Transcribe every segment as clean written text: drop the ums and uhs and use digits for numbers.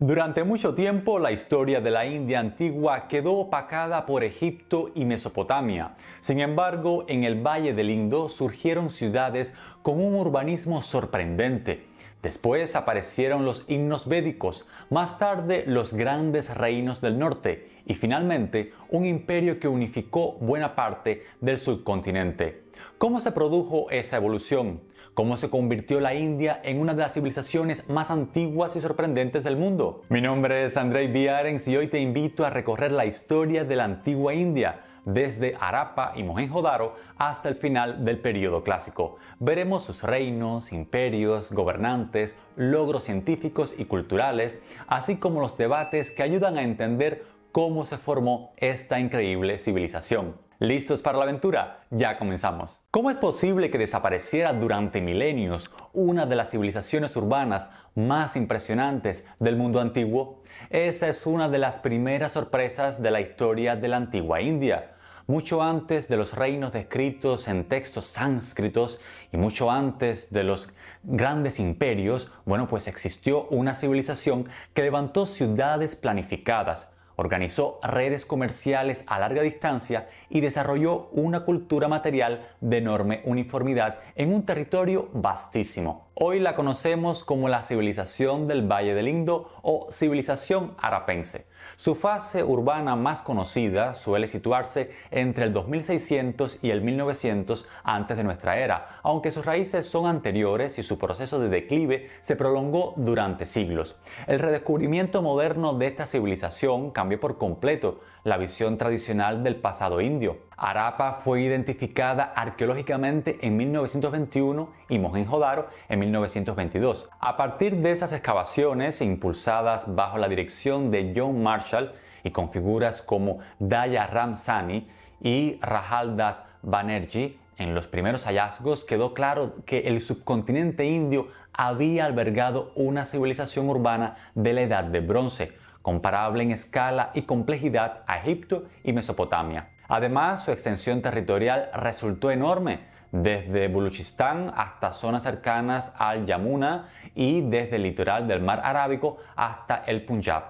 Durante mucho tiempo, la historia de la India antigua quedó opacada por Egipto y Mesopotamia. Sin embargo, en el Valle del Indo surgieron ciudades con un urbanismo sorprendente. Después aparecieron los himnos védicos, más tarde los grandes reinos del norte y finalmente un imperio que unificó buena parte del subcontinente. ¿Cómo se produjo esa evolución? ¿Cómo se convirtió la India en una de las civilizaciones más antiguas y sorprendentes del mundo? Mi nombre es Andrei Biarens y hoy te invito a recorrer la historia de la antigua India, desde Harappa y Mohenjo-Daro hasta el final del período clásico. Veremos sus reinos, imperios, gobernantes, logros científicos y culturales, así como los debates que ayudan a entender cómo se formó esta increíble civilización. ¿Listos para la aventura? Ya comenzamos. ¿Cómo es posible que desapareciera durante milenios una de las civilizaciones urbanas más impresionantes del mundo antiguo? Esa es una de las primeras sorpresas de la historia de la antigua India. Mucho antes de los reinos descritos en textos sánscritos y mucho antes de los grandes imperios, pues existió una civilización que levantó ciudades planificadas, organizó redes comerciales a larga distancia y desarrolló una cultura material de enorme uniformidad en un territorio vastísimo. Hoy la conocemos como la civilización del Valle del Indo o civilización harapense. Su fase urbana más conocida suele situarse entre el 2600 y el 1900 antes de nuestra era, aunque sus raíces son anteriores y su proceso de declive se prolongó durante siglos. El redescubrimiento moderno de esta civilización cambió por completo la visión tradicional del pasado indio. Harappa fue identificada arqueológicamente en 1921 y Mohenjo-Daro en 1922. A partir de esas excavaciones impulsadas bajo la dirección de John Marshall y con figuras como Daya Ram Sani y Rajaldas Banerjee, en los primeros hallazgos quedó claro que el subcontinente indio había albergado una civilización urbana de la Edad de Bronce, comparable en escala y complejidad a Egipto y Mesopotamia. Además, su extensión territorial resultó enorme, desde Baluchistán hasta zonas cercanas al Yamuna y desde el litoral del mar Arábigo hasta el Punjab.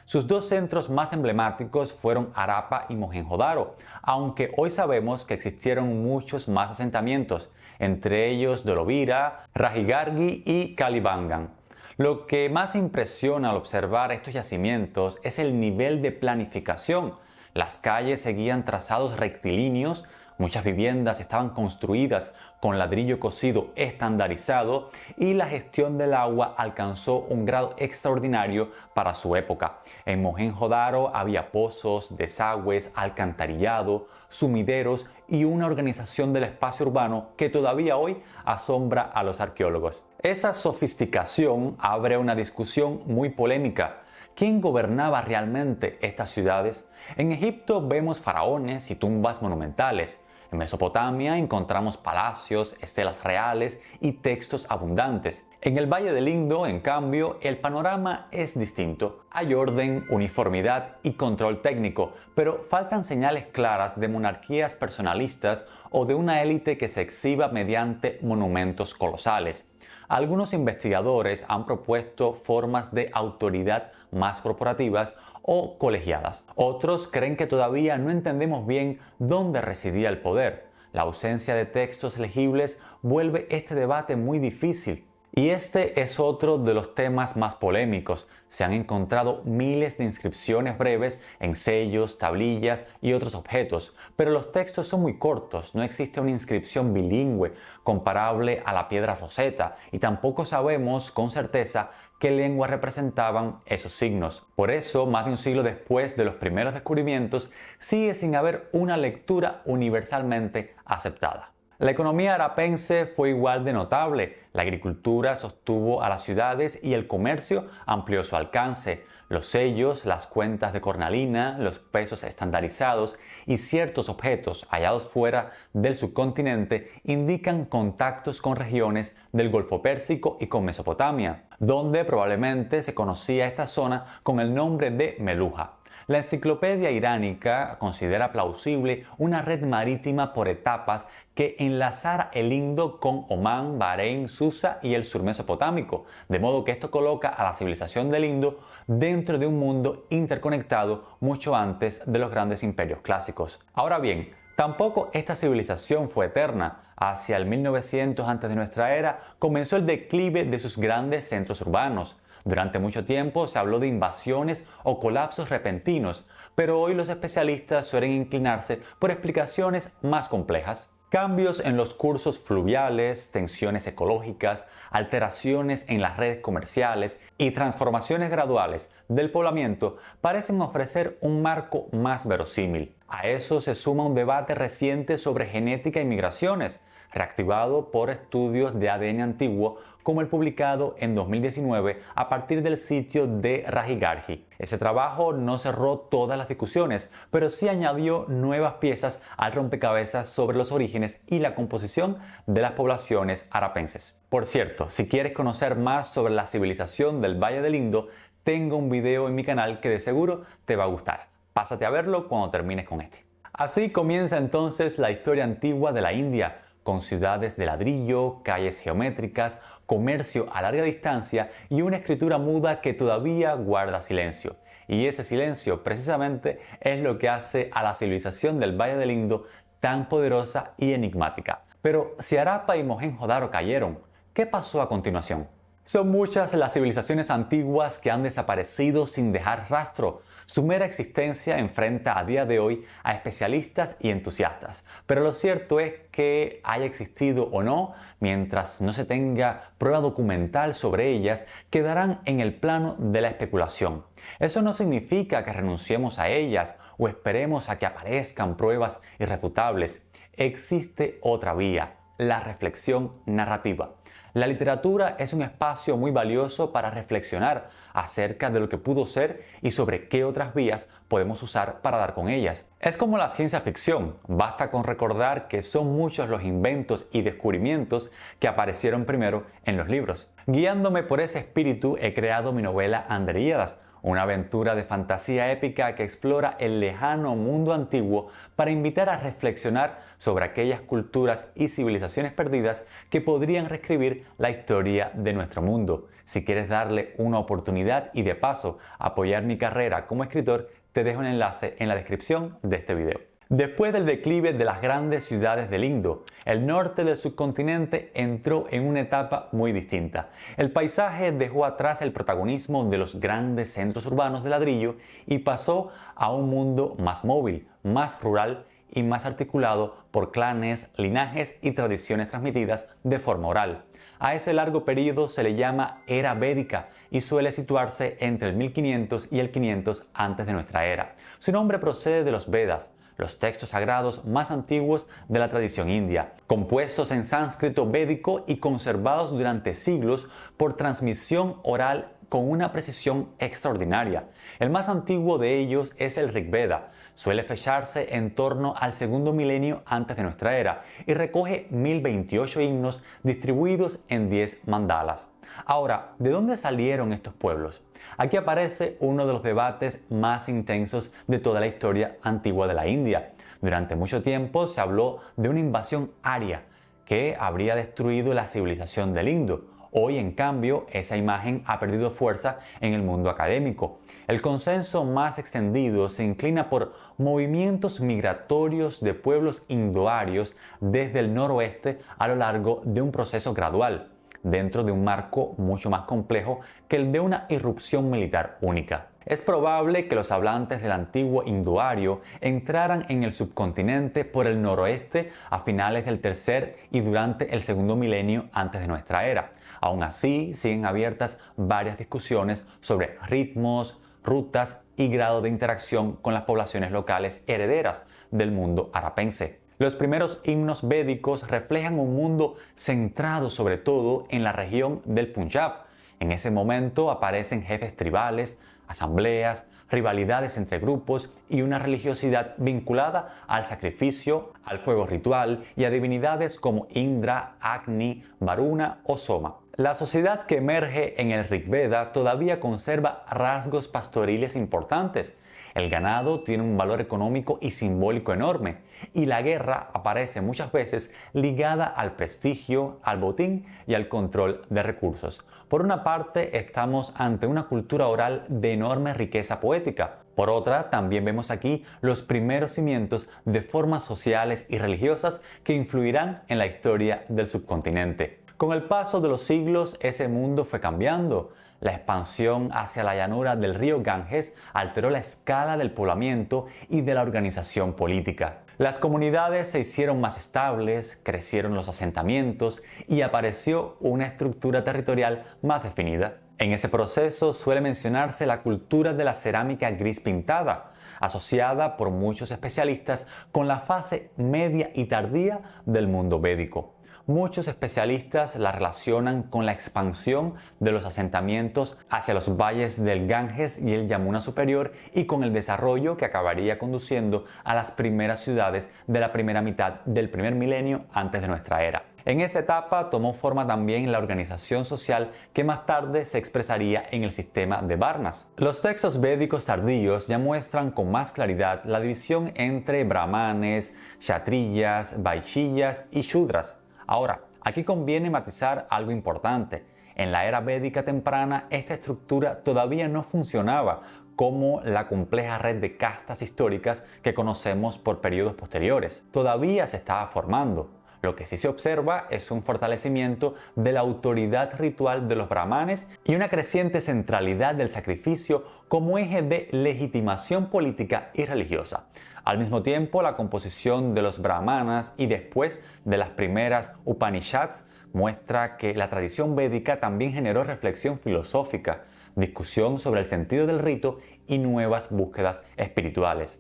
Sus dos centros más emblemáticos fueron Harappa y Mohenjo-Daro, aunque hoy sabemos que existieron muchos más asentamientos, entre ellos Dholavira, Rajigarhi y Kalibangan. Lo que más impresiona al observar estos yacimientos es el nivel de planificación. Las calles seguían trazados rectilíneos, muchas viviendas estaban construidas con ladrillo cocido estandarizado y la gestión del agua alcanzó un grado extraordinario para su época. En Mohenjo-Daro había pozos, desagües, alcantarillado, sumideros y una organización del espacio urbano que todavía hoy asombra a los arqueólogos. Esa sofisticación abre una discusión muy polémica. ¿Quién gobernaba realmente estas ciudades? En Egipto vemos faraones y tumbas monumentales. En Mesopotamia encontramos palacios, estelas reales y textos abundantes. En el Valle del Indo, en cambio, el panorama es distinto. Hay orden, uniformidad y control técnico, pero faltan señales claras de monarquías personalistas o de una élite que se exhiba mediante monumentos colosales. Algunos investigadores han propuesto formas de autoridad más corporativas o colegiadas. Otros creen que todavía no entendemos bien dónde residía el poder. La ausencia de textos legibles vuelve este debate muy difícil. Y este es otro de los temas más polémicos. Se han encontrado miles de inscripciones breves en sellos, tablillas y otros objetos, pero los textos son muy cortos, no existe una inscripción bilingüe comparable a la piedra Rosetta y tampoco sabemos con certeza qué lengua representaban esos signos. Por eso, más de un siglo después de los primeros descubrimientos, sigue sin haber una lectura universalmente aceptada. La economía harapense fue igual de notable. La agricultura sostuvo a las ciudades y el comercio amplió su alcance. Los sellos, las cuentas de cornalina, los pesos estandarizados y ciertos objetos hallados fuera del subcontinente indican contactos con regiones del Golfo Pérsico y con Mesopotamia, donde probablemente se conocía esta zona con el nombre de Meluja. La enciclopedia iránica considera plausible una red marítima por etapas que enlazara el Indo con Omán, Bahrein, Susa y el sur mesopotámico, de modo que esto coloca a la civilización del Indo dentro de un mundo interconectado mucho antes de los grandes imperios clásicos. Ahora bien, tampoco esta civilización fue eterna. Hacia el 1900 antes de nuestra era comenzó el declive de sus grandes centros urbanos. Durante mucho tiempo se habló de invasiones o colapsos repentinos, pero hoy los especialistas suelen inclinarse por explicaciones más complejas. Cambios en los cursos fluviales, tensiones ecológicas, alteraciones en las redes comerciales y transformaciones graduales del poblamiento parecen ofrecer un marco más verosímil. A eso se suma un debate reciente sobre genética y migraciones, reactivado por estudios de ADN antiguo como el publicado en 2019 a partir del sitio de Rajigarhi. Ese trabajo no cerró todas las discusiones, pero sí añadió nuevas piezas al rompecabezas sobre los orígenes y la composición de las poblaciones arapenses. Por cierto, si quieres conocer más sobre la civilización del Valle del Indo, tengo un video en mi canal que de seguro te va a gustar. Pásate a verlo cuando termines con este. Así comienza entonces la historia antigua de la India, con ciudades de ladrillo, calles geométricas, comercio a larga distancia y una escritura muda que todavía guarda silencio. Y ese silencio precisamente es lo que hace a la civilización del Valle del Indo tan poderosa y enigmática. Pero si Harappa y Mohenjo-Daro cayeron, ¿qué pasó a continuación? Son muchas las civilizaciones antiguas que han desaparecido sin dejar rastro. Su mera existencia enfrenta a día de hoy a especialistas y entusiastas, pero lo cierto es que haya existido o no, mientras no se tenga prueba documental sobre ellas, quedarán en el plano de la especulación. Eso no significa que renunciemos a ellas o esperemos a que aparezcan pruebas irrefutables. Existe otra vía, la reflexión narrativa. La literatura es un espacio muy valioso para reflexionar acerca de lo que pudo ser y sobre qué otras vías podemos usar para dar con ellas. Es como la ciencia ficción, basta con recordar que son muchos los inventos y descubrimientos que aparecieron primero en los libros. Guiándome por ese espíritu he creado mi novela Andreíadas, una aventura de fantasía épica que explora el lejano mundo antiguo para invitar a reflexionar sobre aquellas culturas y civilizaciones perdidas que podrían reescribir la historia de nuestro mundo. Si quieres darle una oportunidad y de paso apoyar mi carrera como escritor, te dejo un enlace en la descripción de este video. Después del declive de las grandes ciudades del Indo, el norte del subcontinente entró en una etapa muy distinta. El paisaje dejó atrás el protagonismo de los grandes centros urbanos de ladrillo y pasó a un mundo más móvil, más rural y más articulado por clanes, linajes y tradiciones transmitidas de forma oral. A ese largo periodo se le llama Era Védica y suele situarse entre el 1500 y el 500 antes de nuestra era. Su nombre procede de los Vedas, los textos sagrados más antiguos de la tradición india, compuestos en sánscrito védico y conservados durante siglos por transmisión oral con una precisión extraordinaria. El más antiguo de ellos es el Rig Veda. Suele fecharse en torno al segundo milenio antes de nuestra era y recoge 1028 himnos distribuidos en 10 mandalas. Ahora, ¿de dónde salieron estos pueblos? Aquí aparece uno de los debates más intensos de toda la historia antigua de la India. Durante mucho tiempo se habló de una invasión aria que habría destruido la civilización del Indo. Hoy, en cambio, esa imagen ha perdido fuerza en el mundo académico. El consenso más extendido se inclina por movimientos migratorios de pueblos indoarios desde el noroeste a lo largo de un proceso gradual, dentro de un marco mucho más complejo que el de una irrupción militar única. Es probable que los hablantes del antiguo indoario entraran en el subcontinente por el noroeste a finales del tercer y durante el segundo milenio antes de nuestra era. Aún así, siguen abiertas varias discusiones sobre ritmos, rutas y grado de interacción con las poblaciones locales herederas del mundo arapense. Los primeros himnos védicos reflejan un mundo centrado sobre todo en la región del Punjab. En ese momento aparecen jefes tribales, asambleas, rivalidades entre grupos y una religiosidad vinculada al sacrificio, al fuego ritual y a divinidades como Indra, Agni, Varuna o Soma. La sociedad que emerge en el Rig Veda todavía conserva rasgos pastoriles importantes. El ganado tiene un valor económico y simbólico enorme, y la guerra aparece muchas veces ligada al prestigio, al botín y al control de recursos. Por una parte, estamos ante una cultura oral de enorme riqueza poética. Por otra, también vemos aquí los primeros cimientos de formas sociales y religiosas que influirán en la historia del subcontinente. Con el paso de los siglos, ese mundo fue cambiando. La expansión hacia la llanura del río Ganges alteró la escala del poblamiento y de la organización política. Las comunidades se hicieron más estables, crecieron los asentamientos y apareció una estructura territorial más definida. En ese proceso suele mencionarse la cultura de la cerámica gris pintada, asociada por muchos especialistas con la fase media y tardía del mundo védico. Muchos especialistas la relacionan con la expansión de los asentamientos hacia los valles del Ganges y el Yamuna superior y con el desarrollo que acabaría conduciendo a las primeras ciudades de la primera mitad del primer milenio antes de nuestra era. En esa etapa tomó forma también la organización social que más tarde se expresaría en el sistema de Varnas. Los textos védicos tardíos ya muestran con más claridad la división entre brahmanes, kshatriyas, vaishyas y shudras. Ahora, aquí conviene matizar algo importante. En la era védica temprana, esta estructura todavía no funcionaba como la compleja red de castas históricas que conocemos por periodos posteriores. Todavía se estaba formando. Lo que sí se observa es un fortalecimiento de la autoridad ritual de los brahmanes y una creciente centralidad del sacrificio como eje de legitimación política y religiosa. Al mismo tiempo, la composición de los brahmanas y después de las primeras Upanishads muestra que la tradición védica también generó reflexión filosófica, discusión sobre el sentido del rito y nuevas búsquedas espirituales.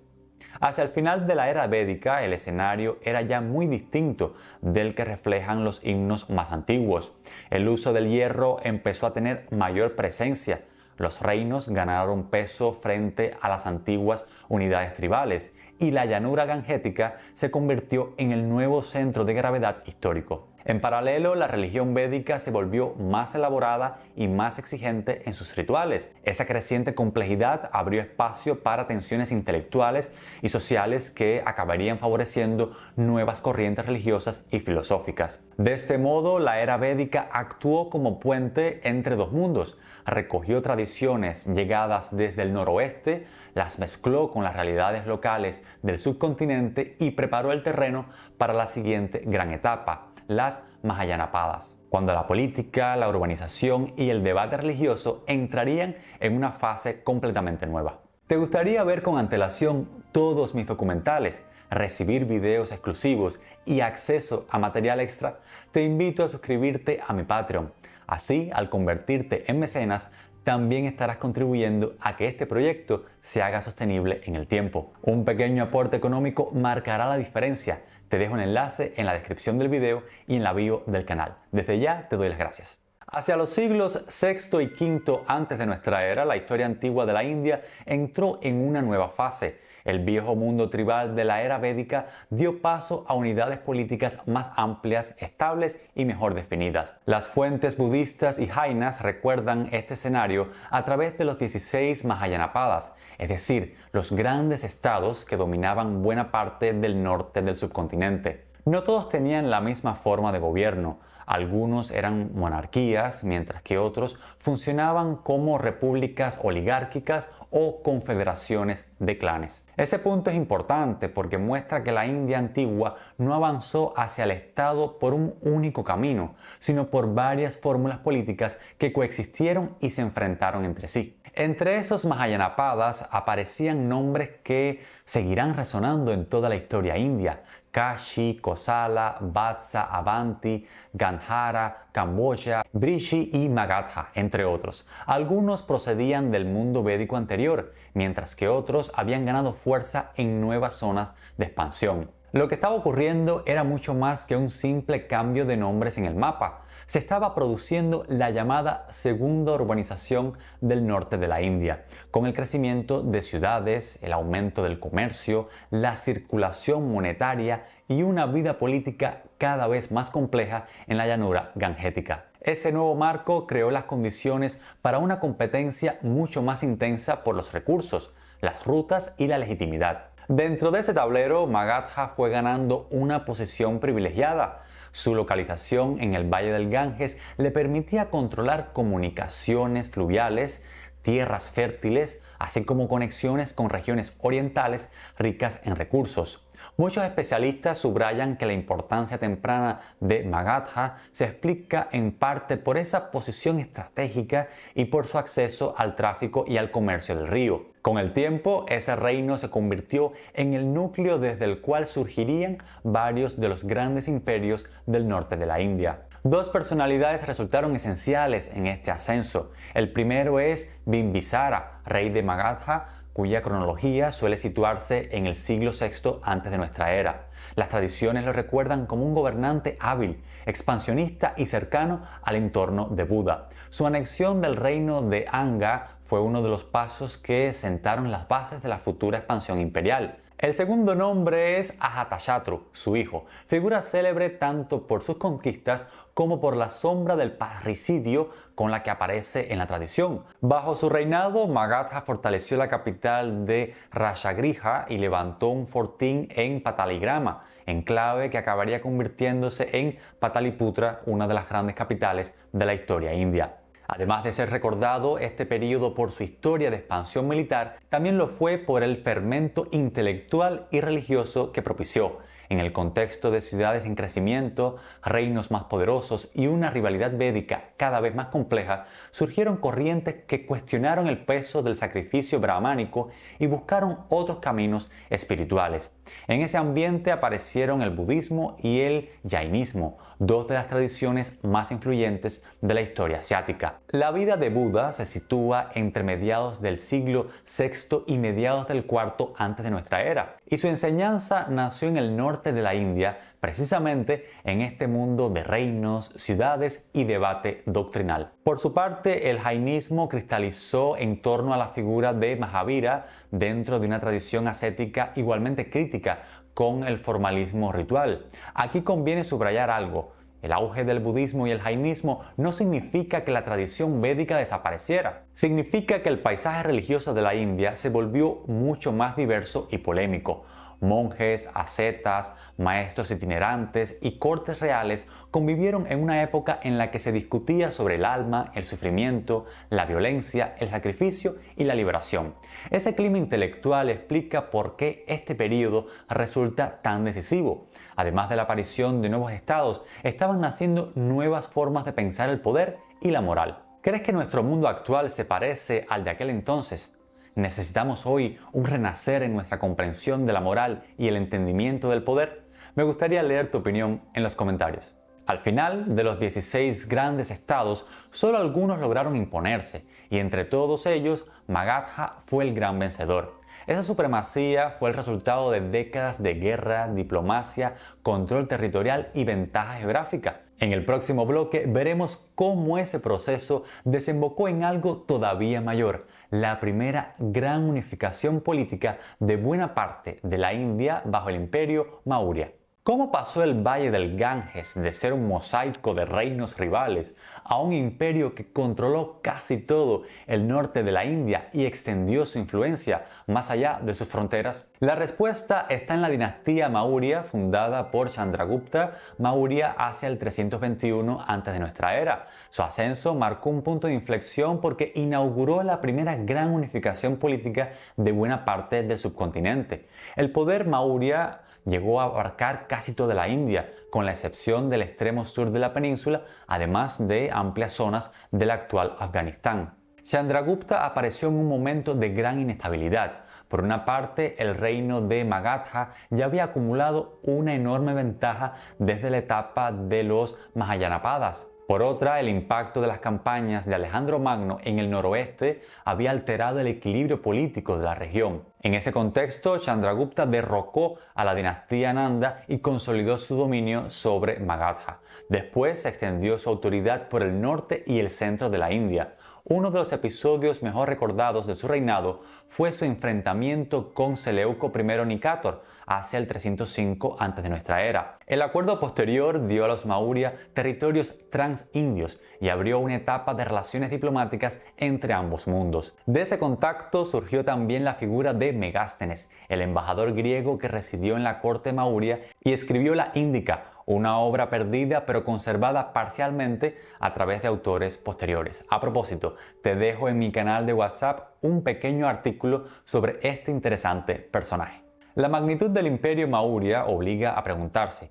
Hacia el final de la era védica, el escenario era ya muy distinto del que reflejan los himnos más antiguos. El uso del hierro empezó a tener mayor presencia. Los reinos ganaron peso frente a las antiguas unidades tribales y la llanura gangética se convirtió en el nuevo centro de gravedad histórico. En paralelo, la religión védica se volvió más elaborada y más exigente en sus rituales. Esa creciente complejidad abrió espacio para tensiones intelectuales y sociales que acabarían favoreciendo nuevas corrientes religiosas y filosóficas. De este modo, la era védica actuó como puente entre dos mundos. Recogió tradiciones llegadas desde el noroeste, las mezcló con las realidades locales del subcontinente y preparó el terreno para la siguiente gran etapa, las Mahayanapadas, cuando la política, la urbanización y el debate religioso entrarían en una fase completamente nueva. ¿Te gustaría ver con antelación todos mis documentales, recibir videos exclusivos y acceso a material extra? Te invito a suscribirte a mi Patreon. Así, al convertirte en mecenas, también estarás contribuyendo a que este proyecto se haga sostenible en el tiempo. Un pequeño aporte económico marcará la diferencia. Te dejo un enlace en la descripción del video y en la bio del canal. Desde ya te doy las gracias. Hacia los siglos VI y V antes de nuestra era, la historia antigua de la India entró en una nueva fase. El viejo mundo tribal de la era védica dio paso a unidades políticas más amplias, estables y mejor definidas. Las fuentes budistas y jainas recuerdan este escenario a través de los 16 Mahayanapadas, es decir, los grandes estados que dominaban buena parte del norte del subcontinente. No todos tenían la misma forma de gobierno. Algunos eran monarquías, mientras que otros funcionaban como repúblicas oligárquicas o confederaciones de clanes. Ese punto es importante porque muestra que la India antigua no avanzó hacia el Estado por un único camino, sino por varias fórmulas políticas que coexistieron y se enfrentaron entre sí. Entre esos Mahayanapadas aparecían nombres que seguirán resonando en toda la historia india: Kashi, Kosala, Vatsa, Avanti, Gandhara, Camboya, Brishi y Magadha, entre otros. Algunos procedían del mundo védico anterior, mientras que otros habían ganado fuerza en nuevas zonas de expansión. Lo que estaba ocurriendo era mucho más que un simple cambio de nombres en el mapa. Se estaba produciendo la llamada segunda urbanización del norte de la India, con el crecimiento de ciudades, el aumento del comercio, la circulación monetaria y una vida política cada vez más compleja en la llanura gangética. Ese nuevo marco creó las condiciones para una competencia mucho más intensa por los recursos, las rutas y la legitimidad. Dentro de ese tablero, Magadha fue ganando una posición privilegiada. Su localización en el Valle del Ganges le permitía controlar comunicaciones fluviales, tierras fértiles, así como conexiones con regiones orientales ricas en recursos. Muchos especialistas subrayan que la importancia temprana de Magadha se explica en parte por esa posición estratégica y por su acceso al tráfico y al comercio del río. Con el tiempo, ese reino se convirtió en el núcleo desde el cual surgirían varios de los grandes imperios del norte de la India. Dos personalidades resultaron esenciales en este ascenso. El primero es Bimbisara, rey de Magadha, cuya cronología suele situarse en el siglo VI antes de nuestra era. Las tradiciones lo recuerdan como un gobernante hábil, expansionista y cercano al entorno de Buda. Su anexión del reino de Anga fue uno de los pasos que sentaron las bases de la futura expansión imperial. El segundo nombre es Ajatasatru, su hijo, figura célebre tanto por sus conquistas como por la sombra del parricidio con la que aparece en la tradición. Bajo su reinado, Magadha fortaleció la capital de Rajagriha y levantó un fortín en Pataligrama, enclave que acabaría convirtiéndose en Pataliputra, una de las grandes capitales de la historia india. Además de ser recordado este periodo por su historia de expansión militar, también lo fue por el fermento intelectual y religioso que propició. En el contexto de ciudades en crecimiento, reinos más poderosos y una rivalidad védica cada vez más compleja, surgieron corrientes que cuestionaron el peso del sacrificio brahmánico y buscaron otros caminos espirituales. En ese ambiente aparecieron el budismo y el jainismo, dos de las tradiciones más influyentes de la historia asiática. La vida de Buda se sitúa entre mediados del siglo VI y mediados del IV antes de nuestra era, y su enseñanza nació en el norte de la India, precisamente en este mundo de reinos, ciudades y debate doctrinal. Por su parte, el jainismo cristalizó en torno a la figura de Mahavira dentro de una tradición ascética igualmente crítica con el formalismo ritual. Aquí conviene subrayar algo. El auge del budismo y el jainismo no significa que la tradición védica desapareciera. Significa que el paisaje religioso de la India se volvió mucho más diverso y polémico. Monjes, ascetas, maestros itinerantes y cortes reales convivieron en una época en la que se discutía sobre el alma, el sufrimiento, la violencia, el sacrificio y la liberación. Ese clima intelectual explica por qué este periodo resulta tan decisivo. Además de la aparición de nuevos estados, estaban naciendo nuevas formas de pensar el poder y la moral. ¿Crees que nuestro mundo actual se parece al de aquel entonces? ¿Necesitamos hoy un renacer en nuestra comprensión de la moral y el entendimiento del poder? Me gustaría leer tu opinión en los comentarios. Al final, de los 16 grandes estados, solo algunos lograron imponerse, y entre todos ellos, Magadha fue el gran vencedor. Esa supremacía fue el resultado de décadas de guerra, diplomacia, control territorial y ventaja geográfica. En el próximo bloque veremos cómo ese proceso desembocó en algo todavía mayor, la primera gran unificación política de buena parte de la India bajo el imperio Maurya. ¿Cómo pasó el Valle del Ganges de ser un mosaico de reinos rivales a un imperio que controló casi todo el norte de la India y extendió su influencia más allá de sus fronteras? La respuesta está en la dinastía Maurya, fundada por Chandragupta Maurya hacia el 321 a.C. de nuestra era. Su ascenso marcó un punto de inflexión porque inauguró la primera gran unificación política de buena parte del subcontinente. El poder Maurya llegó a abarcar casi toda la India, con la excepción del extremo sur de la península, además de amplias zonas del actual Afganistán. Chandragupta apareció en un momento de gran inestabilidad. Por una parte, el reino de Magadha ya había acumulado una enorme ventaja desde la etapa de los Mahayanapadas. Por otra, el impacto de las campañas de Alejandro Magno en el noroeste había alterado el equilibrio político de la región. En ese contexto, Chandragupta derrocó a la dinastía Nanda y consolidó su dominio sobre Magadha. Después se extendió su autoridad por el norte y el centro de la India. Uno de los episodios mejor recordados de su reinado fue su enfrentamiento con Seleuco I Nicátor hacia el 305 a.C. de nuestra era. El acuerdo posterior dio a los Maurya territorios transindios y abrió una etapa de relaciones diplomáticas entre ambos mundos. De ese contacto surgió también la figura de Megástenes, el embajador griego que residió en la corte Maurya y escribió la Índica, una obra perdida pero conservada parcialmente a través de autores posteriores. A propósito, te dejo en mi canal de WhatsApp un pequeño artículo sobre este interesante personaje. La magnitud del imperio Maurya obliga a preguntarse,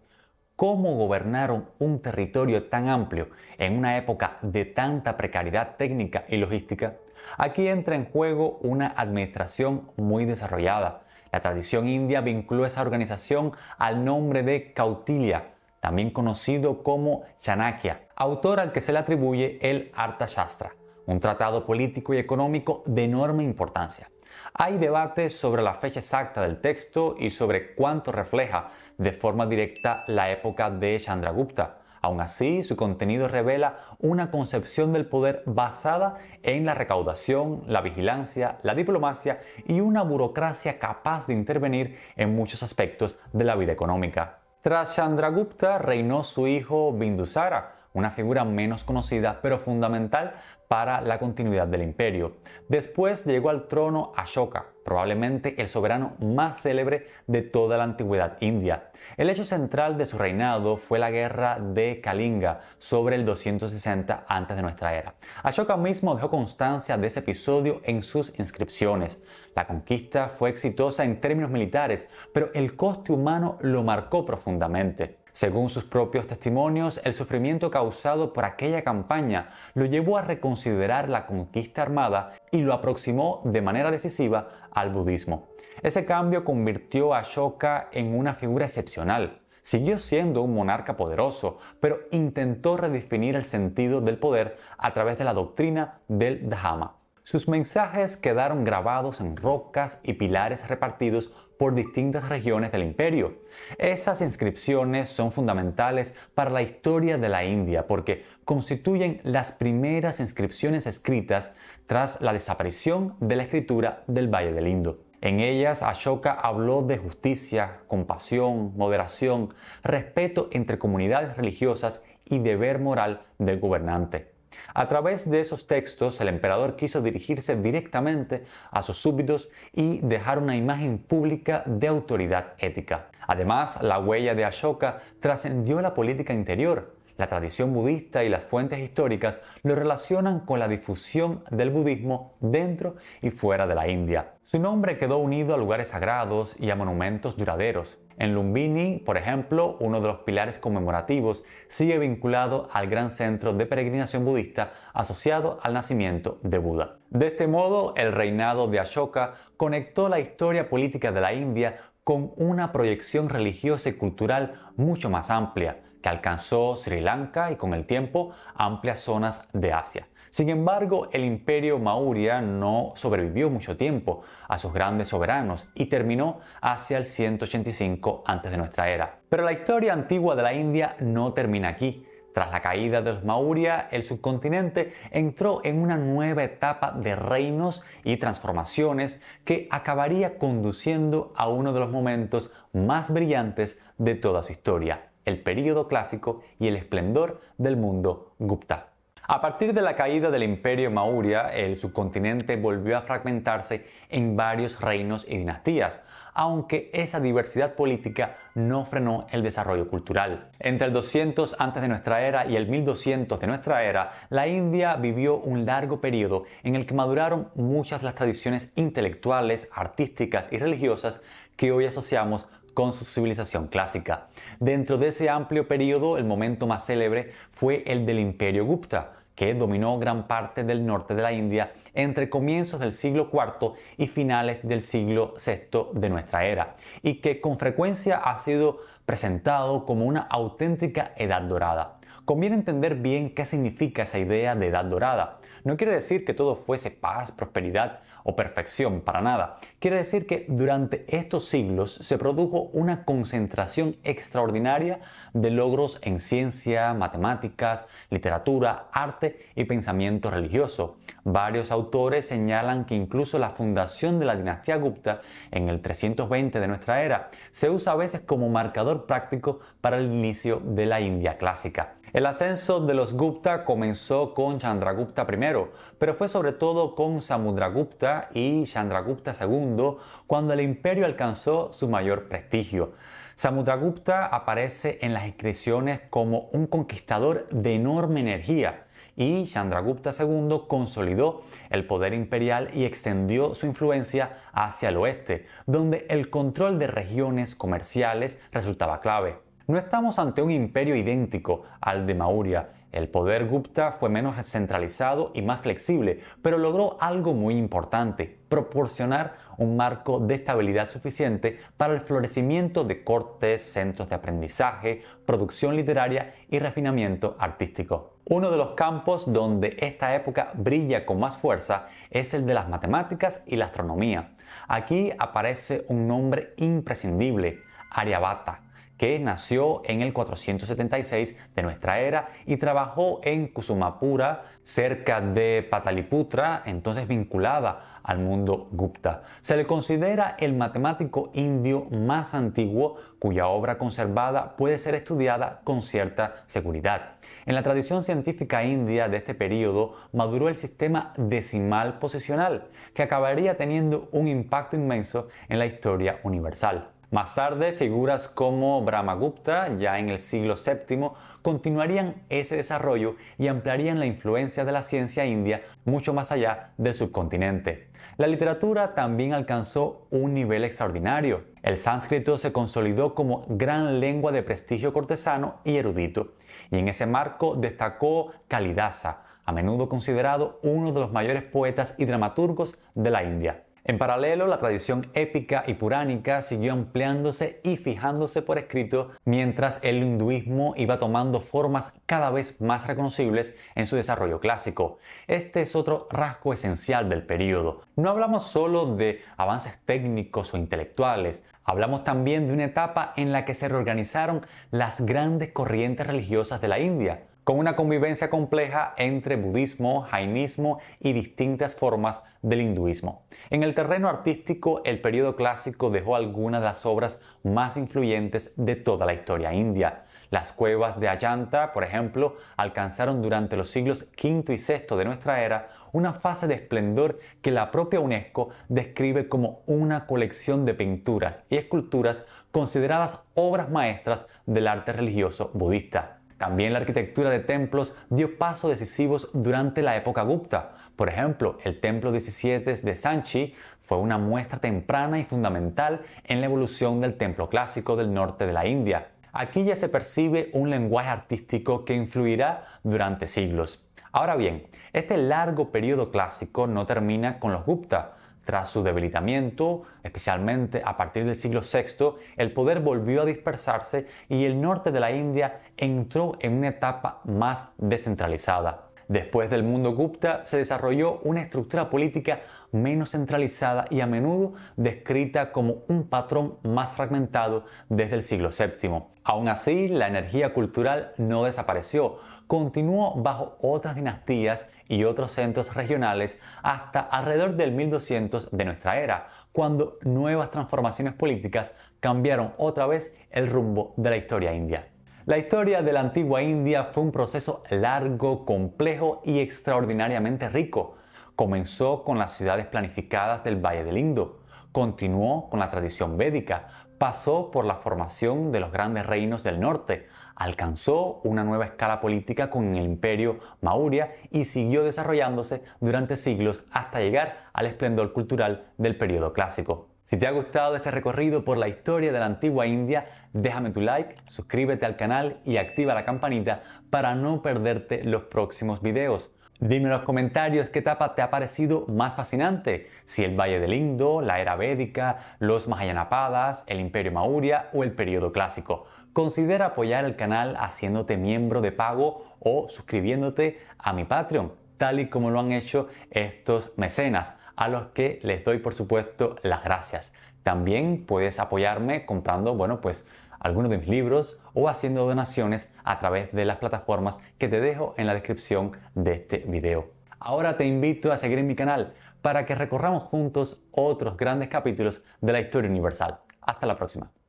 ¿cómo gobernaron un territorio tan amplio en una época de tanta precariedad técnica y logística? Aquí entra en juego una administración muy desarrollada. La tradición india vinculó esa organización al nombre de Kautilya, también conocido como Chanakya, autor al que se le atribuye el Arthashastra, un tratado político y económico de enorme importancia. Hay debates sobre la fecha exacta del texto y sobre cuánto refleja de forma directa la época de Chandragupta. Aún así, su contenido revela una concepción del poder basada en la recaudación, la vigilancia, la diplomacia y una burocracia capaz de intervenir en muchos aspectos de la vida económica. Tras Chandragupta reinó su hijo Bindusara, una figura menos conocida pero fundamental para la continuidad del imperio. Después llegó al trono Ashoka, probablemente el soberano más célebre de toda la antigüedad india. El hecho central de su reinado fue la guerra de Kalinga sobre el 260 antes de nuestra era. Ashoka mismo dejó constancia de ese episodio en sus inscripciones. La conquista fue exitosa en términos militares, pero el coste humano lo marcó profundamente. Según sus propios testimonios, el sufrimiento causado por aquella campaña lo llevó a reconsiderar la conquista armada y lo aproximó de manera decisiva al budismo. Ese cambio convirtió a Ashoka en una figura excepcional. Siguió siendo un monarca poderoso, pero intentó redefinir el sentido del poder a través de la doctrina del Dhamma. Sus mensajes quedaron grabados en rocas y pilares repartidos por distintas regiones del imperio. Esas inscripciones son fundamentales para la historia de la India porque constituyen las primeras inscripciones escritas tras la desaparición de la escritura del Valle del Indo. En ellas, Ashoka habló de justicia, compasión, moderación, respeto entre comunidades religiosas y deber moral del gobernante. A través de esos textos, el emperador quiso dirigirse directamente a sus súbditos y dejar una imagen pública de autoridad ética. Además, la huella de Ashoka trascendió la política interior. La tradición budista y las fuentes históricas lo relacionan con la difusión del budismo dentro y fuera de la India. Su nombre quedó unido a lugares sagrados y a monumentos duraderos. En Lumbini, por ejemplo, uno de los pilares conmemorativos sigue vinculado al gran centro de peregrinación budista asociado al nacimiento de Buda. De este modo, el reinado de Ashoka conectó la historia política de la India con una proyección religiosa y cultural mucho más amplia, que alcanzó Sri Lanka y con el tiempo amplias zonas de Asia. Sin embargo, el imperio Maurya no sobrevivió mucho tiempo a sus grandes soberanos y terminó hacia el 185 antes de nuestra era. Pero la historia antigua de la India no termina aquí. Tras la caída de los Maurya, el subcontinente entró en una nueva etapa de reinos y transformaciones que acabaría conduciendo a uno de los momentos más brillantes de toda su historia, el período clásico y el esplendor del mundo Gupta. A partir de la caída del imperio Maurya, el subcontinente volvió a fragmentarse en varios reinos y dinastías, aunque esa diversidad política no frenó el desarrollo cultural. Entre el 200 antes de nuestra era y el 1200 de nuestra era, la India vivió un largo periodo en el que maduraron muchas de las tradiciones intelectuales, artísticas y religiosas que hoy asociamos con su civilización clásica. Dentro de ese amplio periodo, el momento más célebre fue el del Imperio Gupta, que dominó gran parte del norte de la India entre comienzos del siglo IV y finales del siglo VI de nuestra era, y que con frecuencia ha sido presentado como una auténtica edad dorada. Conviene entender bien qué significa esa idea de edad dorada. No quiere decir que todo fuese paz, prosperidad o perfección, para nada. Quiere decir que durante estos siglos se produjo una concentración extraordinaria de logros en ciencia, matemáticas, literatura, arte y pensamiento religioso. Varios autores señalan que incluso la fundación de la dinastía Gupta en el 320 de nuestra era se usa a veces como marcador práctico para el inicio de la India clásica. El ascenso de los Gupta comenzó con Chandragupta I, pero fue sobre todo con Samudragupta y Chandragupta II cuando el imperio alcanzó su mayor prestigio. Samudragupta aparece en las inscripciones como un conquistador de enorme energía y Chandragupta II consolidó el poder imperial y extendió su influencia hacia el oeste, donde el control de regiones comerciales resultaba clave. No estamos ante un imperio idéntico al de Maurya. El poder Gupta fue menos centralizado y más flexible, pero logró algo muy importante: proporcionar un marco de estabilidad suficiente para el florecimiento de cortes, centros de aprendizaje, producción literaria y refinamiento artístico. Uno de los campos donde esta época brilla con más fuerza es el de las matemáticas y la astronomía. Aquí aparece un nombre imprescindible: Aryabhata, que nació en el 476 de nuestra era y trabajó en Kusumapura, cerca de Pataliputra, entonces vinculada al mundo Gupta. Se le considera el matemático indio más antiguo cuya obra conservada puede ser estudiada con cierta seguridad. En la tradición científica india de este periodo maduró el sistema decimal posicional, que acabaría teniendo un impacto inmenso en la historia universal. Más tarde, figuras como Brahmagupta, ya en el siglo VII, continuarían ese desarrollo y ampliarían la influencia de la ciencia india mucho más allá del subcontinente. La literatura también alcanzó un nivel extraordinario. El sánscrito se consolidó como gran lengua de prestigio cortesano y erudito, y en ese marco destacó Kalidasa, a menudo considerado uno de los mayores poetas y dramaturgos de la India. En paralelo, la tradición épica y puránica siguió ampliándose y fijándose por escrito, mientras el hinduismo iba tomando formas cada vez más reconocibles en su desarrollo clásico. Este es otro rasgo esencial del periodo. No hablamos solo de avances técnicos o intelectuales, hablamos también de una etapa en la que se reorganizaron las grandes corrientes religiosas de la India, con una convivencia compleja entre budismo, jainismo y distintas formas del hinduismo. En el terreno artístico, el periodo clásico dejó algunas de las obras más influyentes de toda la historia india. Las cuevas de Ajanta, por ejemplo, alcanzaron durante los siglos V y VI de nuestra era una fase de esplendor que la propia UNESCO describe como una colección de pinturas y esculturas consideradas obras maestras del arte religioso budista. También la arquitectura de templos dio pasos decisivos durante la época Gupta. Por ejemplo, el templo 17 de Sanchi fue una muestra temprana y fundamental en la evolución del templo clásico del norte de la India. Aquí ya se percibe un lenguaje artístico que influirá durante siglos. Ahora bien, este largo periodo clásico no termina con los Gupta. Tras su debilitamiento, especialmente a partir del siglo VI, el poder volvió a dispersarse y el norte de la India entró en una etapa más descentralizada. Después del mundo Gupta se desarrolló una estructura política menos centralizada y a menudo descrita como un patrón más fragmentado desde el siglo VII. Aún así, la energía cultural no desapareció, continuó bajo otras dinastías y otros centros regionales hasta alrededor del 1200 de nuestra era, cuando nuevas transformaciones políticas cambiaron otra vez el rumbo de la historia india. La historia de la antigua India fue un proceso largo, complejo y extraordinariamente rico. Comenzó con las ciudades planificadas del Valle del Indo, continuó con la tradición védica, pasó por la formación de los grandes reinos del norte, alcanzó una nueva escala política con el imperio Maurya y siguió desarrollándose durante siglos hasta llegar al esplendor cultural del periodo clásico. Si te ha gustado este recorrido por la historia de la antigua India, déjame tu like, suscríbete al canal y activa la campanita para no perderte los próximos videos. Dime en los comentarios qué etapa te ha parecido más fascinante, si el Valle del Indo, la era védica, los Mahayanapadas, el Imperio Maurya o el periodo clásico. Considera apoyar el canal haciéndote miembro de pago o suscribiéndote a mi Patreon. tal y como lo han hecho estos mecenas, a los que les doy por supuesto las gracias. También puedes apoyarme comprando, pues algunos de mis libros o haciendo donaciones a través de las plataformas que te dejo en la descripción de este video. Ahora te invito a seguir en mi canal para que recorramos juntos otros grandes capítulos de la historia universal. Hasta la próxima.